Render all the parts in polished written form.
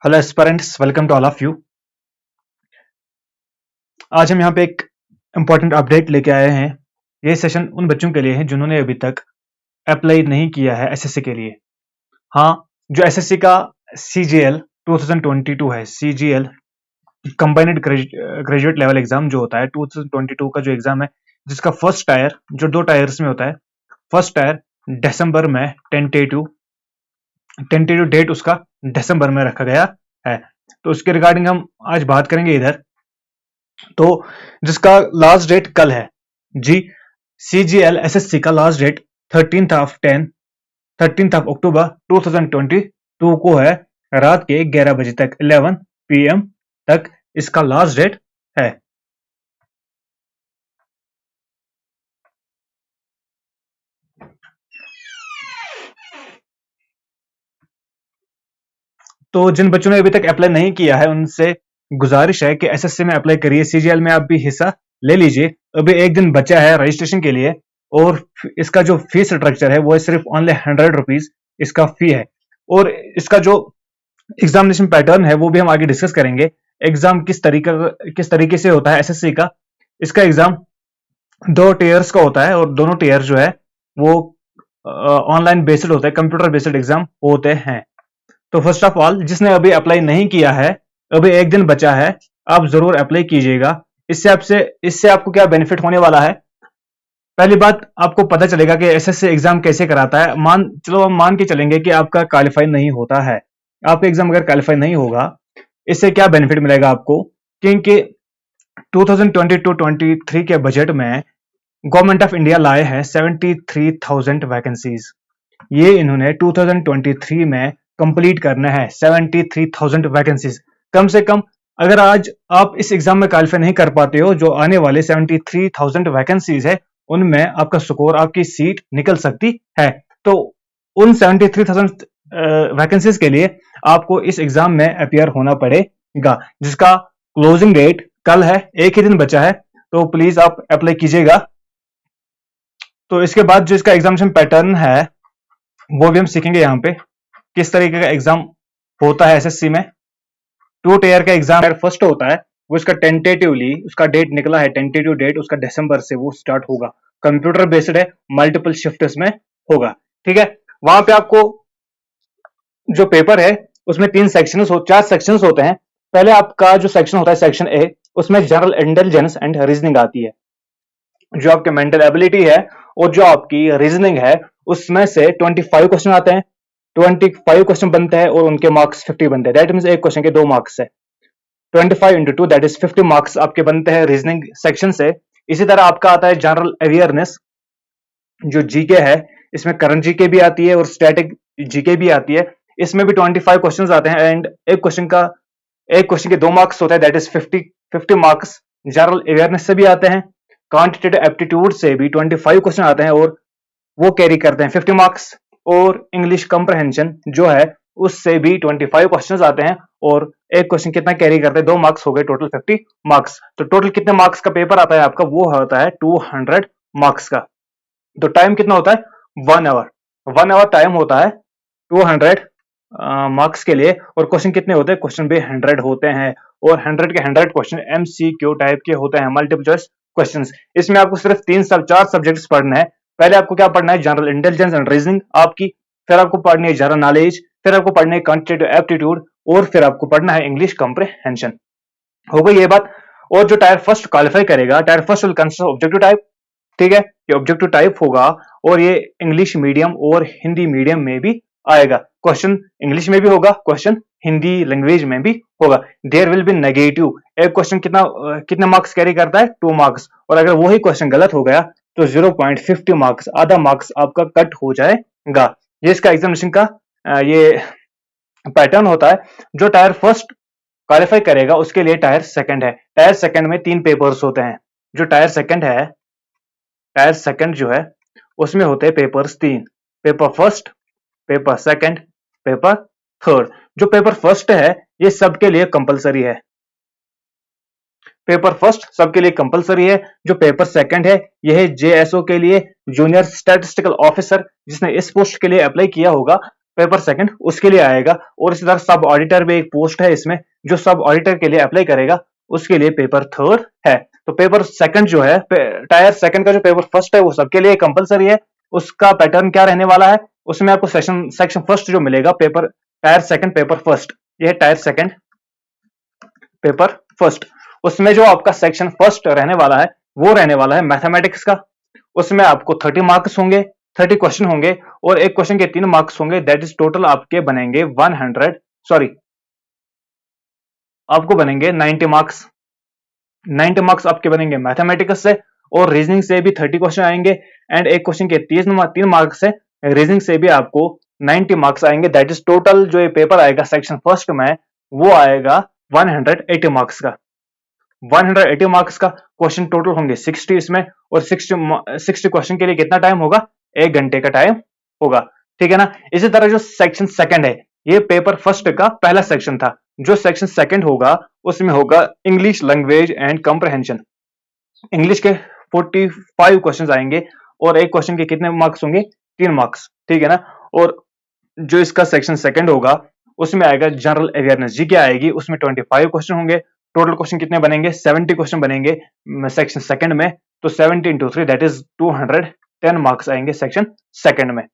Hello aspirants, welcome to all of you. आज हम यहाँ पे एक इम्पॉर्टेंट अपडेट लेके आए हैं। ये सेशन उन बच्चों के लिए है जिन्होंने अभी तक अप्लाई नहीं किया है एसएससी के लिए। हाँ, जो एसएससी का सीजीएल 2022 है, CGL combined graduate level exam जो होता है 2022 का जो एग्जाम है, जिसका फर्स्ट टायर जो 2 टायर्स में होता है। फर्स्ट टायर दिसंबर में टेंटेटिव डेट उसका दिसंबर में रखा गया है। तो उसके रिगार्डिंग हम आज बात करेंगे इधर। तो जिसका लास्ट डेट कल है जी, सीजीएल एसएससी का last date 13th of October 2022 को है। रात के 11 बजे तक 11 PM तक इसका लास्ट डेट है। तो जिन बच्चों ने अभी तक अप्लाई नहीं किया है उनसे गुजारिश है कि एसएससी में अप्लाई करिए, सीजीएल में आप भी हिस्सा ले लीजिए। अभी एक दिन बचा है रजिस्ट्रेशन के लिए और इसका जो फीस स्ट्रक्चर है वो है सिर्फ ओनली 100 रुपीज इसका फी है। और इसका जो एग्जामिनेशन पैटर्न है वो भी हम आगे डिस्कस करेंगे। एग्जाम किस तरीके से होता है एसएससी का। इसका एग्जाम 2 टीयर्स का होता है और दोनों टीयर जो है वो ऑनलाइन बेस्ड होता है, कंप्यूटर बेस्ड एग्जाम होते हैं। तो फर्स्ट ऑफ ऑल, जिसने अभी अप्लाई नहीं किया है, अभी एक दिन बचा है, आप जरूर अप्लाई कीजिएगा। इससे आपको क्या बेनिफिट होने वाला है। पहली बात, आपको पता चलेगा कि एसएससी एग्जाम कैसे कराता है। चलो हम मान के चलेंगे कि आपका क्वालिफाई नहीं होता है, आपका एग्जाम अगर क्वालिफाई नहीं होगा, इससे क्या बेनिफिट मिलेगा आपको। क्योंकि 2022-23 के बजट में गवर्नमेंट ऑफ इंडिया लाए हैं 73,000 वैकेंसीज। ये इन्होंने 2023 में कंप्लीट करना है 73,000 वैकेंसीज। कम से कम अगर आज आप इस एग्जाम में क्वालिफाई नहीं कर पाते हो, जो आने वाले 73,000 वैकेंसीज है उनमें आपका स्कोर, आपकी सीट निकल सकती है। तो उन 73,000 वैकेंसीज के लिए आपको इस एग्जाम में अपियर होना पड़ेगा, जिसका क्लोजिंग डेट कल है, एक ही दिन बचा है। तो प्लीज आप अप्लाई कीजिएगा। तो इसके बाद जो इसका एग्जामिनेशन पैटर्न है वो भी हम सीखेंगे यहाँ पे, किस तरीके का एग्जाम होता है एसएससी में। 2 टीयर का एग्जाम फर्स्ट होता है, वो इसका टेंटेटिवली उसका डेट निकला है, टेंटेटिव डेट उसका दिसंबर से वो स्टार्ट होगा। कंप्यूटर बेस्ड है, मल्टीपल शिफ्ट्स में होगा, ठीक है। वहां पे आपको जो पेपर है उसमें 4 सेक्शंस होते हैं। पहले आपका जो सेक्शन होता है सेक्शन ए, उसमें जनरल इंटेलिजेंस एंड रीजनिंग आती है। जो आपके मेंटल एबिलिटी है और जो आपकी रीजनिंग है उसमें से 25 क्वेश्चन आते हैं। 25 क्वेश्चन बनते हैं और उनके मार्क्स 50 बनते हैं। दैट मीन्स एक क्वेश्चन के 2 मार्क्स है। 25 इंटू 2 दैट इज 50 मार्क्स आपके बनते हैं रीजनिंग सेक्शन से। इसी तरह आपका आता है जनरल अवेयरनेस, जो जीके है, इसमें करंट जीके भी आती है और स्टैटिक जीके भी आती है। इसमें भी 25 क्वेश्चन आते हैं एंड एक क्वेश्चन के 2 मार्क्स होता है, that is 50 marks general awareness से भी आते हैं। क्वांटिटेटिव एप्टीट्यूड से भी 25 क्वेश्चन आते हैं और वो कैरी करते हैं 50 मार्क्स। और इंग्लिश कंप्रहेंशन जो है उससे भी 25 क्वेश्चंस आते हैं और एक क्वेश्चन कितना कैरी करते हैं, 2 मार्क्स हो गए, टोटल 50 मार्क्स। तो टोटल कितने मार्क्स का पेपर आता है आपका, वो होता है 200 मार्क्स का। तो टाइम कितना होता है, 1 आवर। 1 आवर टाइम होता है 200 मार्क्स के लिए। और क्वेश्चन कितने होते हैं, क्वेश्चन भी 100 होते हैं और 100 के 100 क्वेश्चन एमसीक्यू टाइप के होते हैं, मल्टीपल चॉइस क्वेश्चंस। इसमें आपको सिर्फ 4 सब्जेक्ट्स पढ़ना है। पहले आपको क्या पढ़ना है, जनरल इंटेलिजेंस एंड रीजनिंग आपकी, फिर आपको पढ़नी है जनरल नॉलेज, फिर आपको पढ़ना है क्वांटिटेटिव एप्टीट्यूड और फिर आपको पढ़ना है इंग्लिश कंप्रहेंशन। हो गई ये बात। और जो टायर फर्स्ट क्वालिफाई करेगा, tyre first will consist objective type, ठीक है, ये ऑब्जेक्टिव टाइप होगा और ये इंग्लिश मीडियम और हिंदी मीडियम में भी आएगा। क्वेश्चन इंग्लिश में भी होगा, क्वेश्चन हिंदी लैंग्वेज में भी होगा। देयर विल बी नेगेटिव, एक क्वेश्चन कितने मार्क्स कैरी करता है, 2 मार्क्स। और अगर वही क्वेश्चन गलत हो गया तो 0.50 मार्क्स, आधा मार्क्स आपका कट हो जाएगा। ये इसका एग्जामिनेशन का ये पैटर्न होता है। जो टायर फर्स्ट क्वालिफाई करेगा उसके लिए टायर सेकंड है। टायर सेकंड में 3 पेपर्स होते हैं। जो टायर सेकंड जो है उसमें होते हैं papers 3, paper first, paper second, paper third. जो पेपर फर्स्ट है ये सबके लिए कंपलसरी है, पेपर फर्स्ट सबके लिए कंपलसरी है। जो पेपर सेकंड है यह है जेएसओ के लिए, जूनियर स्टैटिस्टिकल ऑफिसर, जिसने इस पोस्ट के लिए अप्लाई किया होगा पेपर सेकंड उसके लिए आएगा। और इसी तरह सब ऑडिटर में एक पोस्ट है इसमें, जो सब ऑडिटर के लिए अप्लाई करेगा उसके लिए पेपर थर्ड है। तो पेपर सेकंड जो है, टायर सेकंड का जो पेपर फर्स्ट है वो सबके लिए कंपलसरी है। उसका पैटर्न क्या रहने वाला है, उसमें आपको सेक्शन फर्स्ट जो मिलेगा, paper tyre second paper first, ये टायर सेकंड पेपर फर्स्ट। उसमें जो आपका सेक्शन फर्स्ट रहने वाला है वो रहने वाला है मैथमेटिक्स का। उसमें आपको 30 मार्क्स होंगे, 30 क्वेश्चन होंगे और एक क्वेश्चन के 3 मार्क्स होंगे। दैट इज टोटल आपके बनेंगे 100, सॉरी आपको बनेंगे 90 मार्क्स। 90 मार्क्स आपके बनेंगे मैथमेटिक्स से, और रीजनिंग से भी 30 क्वेश्चन आएंगे। एंड एक क्वेश्चन के 3 मार्क्स से रीजनिंग से भी आपको 90 मार्क्स आएंगे। दैट इज टोटल जो ये पेपर आएगा सेक्शन फर्स्ट में वो आएगा 180 मार्क्स का। 180 मार्क्स का क्वेश्चन टोटल होंगे 60 इसमें, और 60 क्वेश्चन के लिए कितना टाइम होगा, 1 घंटे का टाइम होगा। ठीक है ना। इसी तरह जो सेक्शन सेकंड है, ये पेपर फर्स्ट का पहला सेक्शन था। जो सेक्शन सेकंड होगा उसमें होगा English language and comprehension. English के 45 क्वेश्चन आएंगे और एक क्वेश्चन के कितने मार्क्स होंगे, 3 मार्क्स। ठीक है ना। और जो इसका सेक्शन सेकंड होगा उसमें आएगा जनरल अवेयरनेस, जीके आएगी, उसमें 25 क्वेश्चन होंगे। टोटल क्वेश्चन कितने बनेंगे, 70 क्वेश्चन बनेंगे सेक्शन सेकंड में। तो 70 इंटू 3 दैट इज 210 मार्क्स आएंगे सेक्शन सेकंड में।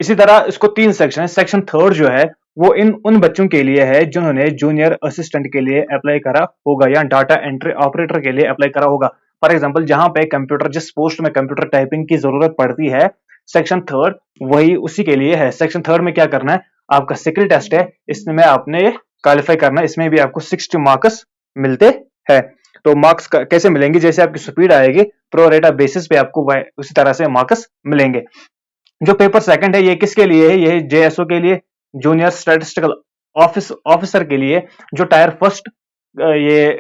इसी तरह इसको 3 सेक्शन है। सेक्शन थर्ड जो है वो इन उन बच्चों के लिए है जिन्होंने जूनियर असिस्टेंट के लिए अप्लाई करा होगा या डाटा एंट्री ऑपरेटर के लिए अप्लाई करा होगा। फॉर एग्जांपल जहां पे कंप्यूटर, जिस पोस्ट में कंप्यूटर टाइपिंग की जरूरत पड़ती है, सेक्शन थर्ड वही उसी के लिए है। सेक्शन थर्ड में क्या करना है, आपका स्किल टेस्ट है, इसमें आपने क्वालिफाई करना है। इसमें भी आपको 60 मार्क्स मिलते हैं। तो मार्क्स कैसे मिलेंगे, जैसे आपकी स्पीड आएगी प्रो रेटा बेसिस पे आपको उसी तरह से मार्क्स मिलेंगे। जो पेपर सेकंड है ये किसके लिए है, ये जेएसओ के लिए, जूनियर स्टैटिस्टिकल ऑफिसर के लिए। जो टायर फर्स्ट ये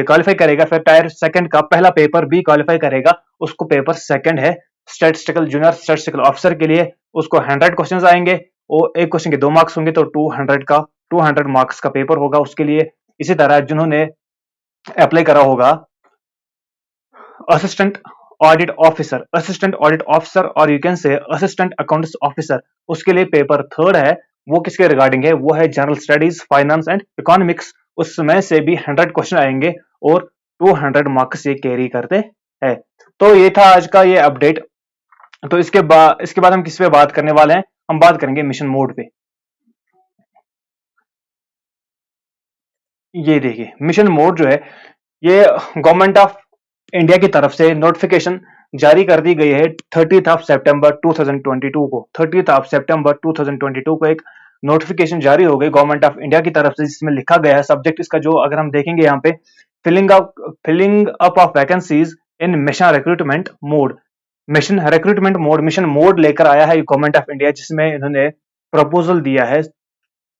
क्वालिफाई करेगा, फिर टायर सेकंड का पहला पेपर भी क्वालिफाई करेगा, उसको पेपर सेकंड है। स्टैटिस्टिकल जूनियर स्टैटिस्टिकल ऑफिसर के लिए उसको 100 क्वेश्चंस आएंगे और एक क्वेश्चन के 2 मार्क्स होंगे, तो 200 मार्क्स का पेपर होगा उसके लिए। इसी तरह जिन्होंने अप्लाई करा होगा असिस्टेंट असिस्टेंट ऑडिट ऑफिसर और you can say assistant accounts officer, उसके लिए पेपर थर्ड है। वो किसके रिगार्डिंग है, वो है general studies, finance and economics. उसमें से भी 100 क्वेश्चन आएंगे और 200 मार्क्स ये कैरी करते हैं। तो ये था आज का ये अपडेट। तो इसके बाद हम किस पे बात करने वाले हैं, हम बात करेंगे मिशन मोड पे। ये देखिए मिशन मोड जो है, ये गवर्नमेंट ऑफ इंडिया की तरफ से नोटिफिकेशन जारी कर दी गई है 30 सितंबर 2022 को। 30 सितंबर 2022 को एक नोटिफिकेशन जारी हो गई गवर्नमेंट ऑफ इंडिया की तरफ से, जिसमें लिखा गया है सब्जेक्ट इसका, जो अगर हम देखेंगे यहाँ पे, filling up of vacancies in mission recruitment mode. Mission mode लेकर आया है गवर्नमेंट ऑफ इंडिया, जिसमें इन्होंने प्रपोजल दिया है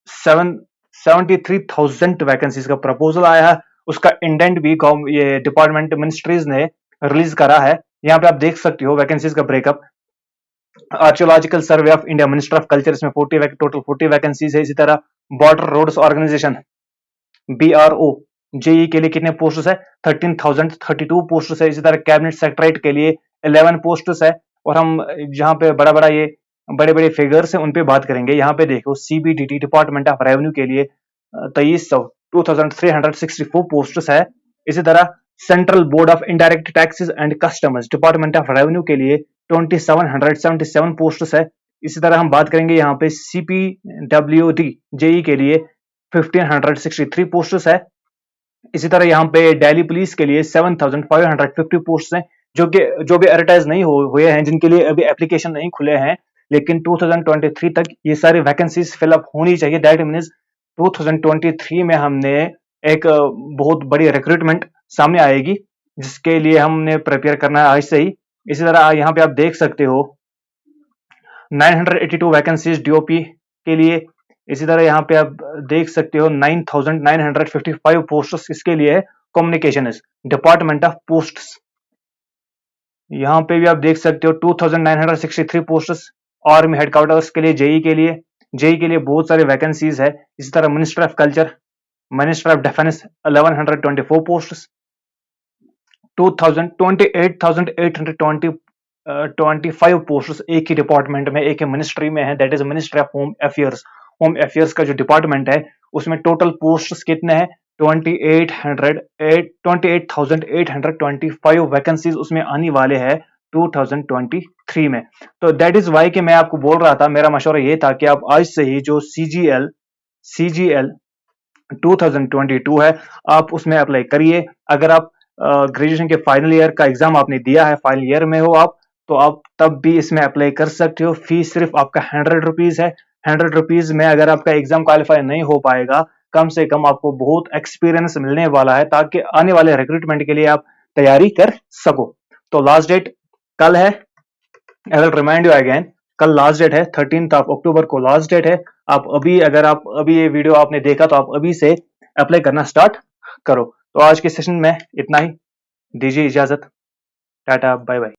73,000 वैकेंसीज का प्रपोजल आया है। उसका इंडेंट भी ये डिपार्टमेंट मिनिस्ट्रीज ने रिलीज करा है। यहाँ पे आप देख सकते हो वैकेंसीज का breakup. Archaeological survey of India, minister of culture, इसमें टोटल 40 वैकेंसीज है। इसी तरह border roads organisation BRO JE के लिए कितने पोस्ट्स है, 13,032 पोस्ट्स है। इसी तरह कैबिनेट सेक्रेटरीट के लिए 11 पोस्ट्स है। और हम जहां पे बड़े बड़े फिगर्स है उन पे बात करेंगे। यहाँ पे देखो CBDT डिपार्टमेंट ऑफ रेवेन्यू के लिए 2364 पोस्ट्स है। इसी तरह central board of indirect taxes and customs department of revenue के लिए 2777 पोस्ट्स है। इसी तरह हम बात करेंगे यहाँ पे CPWD जेई के लिए 1563 पोस्ट्स है। इसी तरह यहाँ पे दिल्ली पुलिस के लिए 7550 पोस्ट हैं, जो भी एडवर्टाइज नहीं हुए हैं, जिनके लिए अभी एप्लीकेशन नहीं खुले हैं, लेकिन 2023 तक ये सारी वैकेंसीज फिलअप होनी चाहिए। दैट मीन्स 2023 में हमने एक बहुत बड़ी रिक्रूटमेंट सामने आएगी, जिसके लिए हमने प्रिपेयर करना है आज से ही। इसी तरह यहाँ पे आप देख सकते हो 982 वैकेंसीज DOP के लिए। इसी तरह यहाँ पे आप देख सकते हो 9,955 पोस्ट्स इसके लिए है कम्युनिकेशनिस्ट डिपार्टमेंट ऑफ पोस्ट्स। यहाँ पे भी आप देख सकते हो 2,963 पोस्ट्स आर्मी हेडक्वार्टर्स के लिए, जेई के लिए बहुत सारे वैकेंसीज है। इसी तरह minister of culture, minister of defence 1124 posts, 28,820 25 posts एक ही डिपार्टमेंट में, एक ही मिनिस्ट्री में है, that is ministry of home affairs. Home affairs का जो डिपार्टमेंट है उसमें टोटल पोस्ट्स कितने हैं? 28,825 वैकेंसीज उसमें आने वाले हैं 2023 में। तो दैट इज वाई कि मैं आपको बोल रहा था, मेरा मशवरा ये था कि आप आज से ही जो सीजीएल 2022 है आप उसमें अप्लाई करिए। अगर आप ग्रेजुएशन के फाइनल ईयर का एग्जाम आपने दिया है, फाइनल ईयर में हो आप, तो आप तब भी इसमें अप्लाई कर सकते हो। फीस सिर्फ आपका 100 रुपीज है। 100 रुपीज में अगर आपका एग्जाम क्वालिफाई नहीं हो पाएगा, कम से कम आपको बहुत एक्सपीरियंस मिलने वाला है ताकि आने वाले रिक्रूटमेंट के लिए आप तैयारी कर सको। तो लास्ट डेट कल है, I will remind you again, कल लास्ट डेट है, 13 अक्टूबर को लास्ट डेट है। आप अभी, अगर आप अभी ये वीडियो आपने देखा तो आप अभी से अप्लाई करना स्टार्ट करो। तो आज के सेशन में इतना ही, दीजिए इजाजत, टाटा बाय बाय।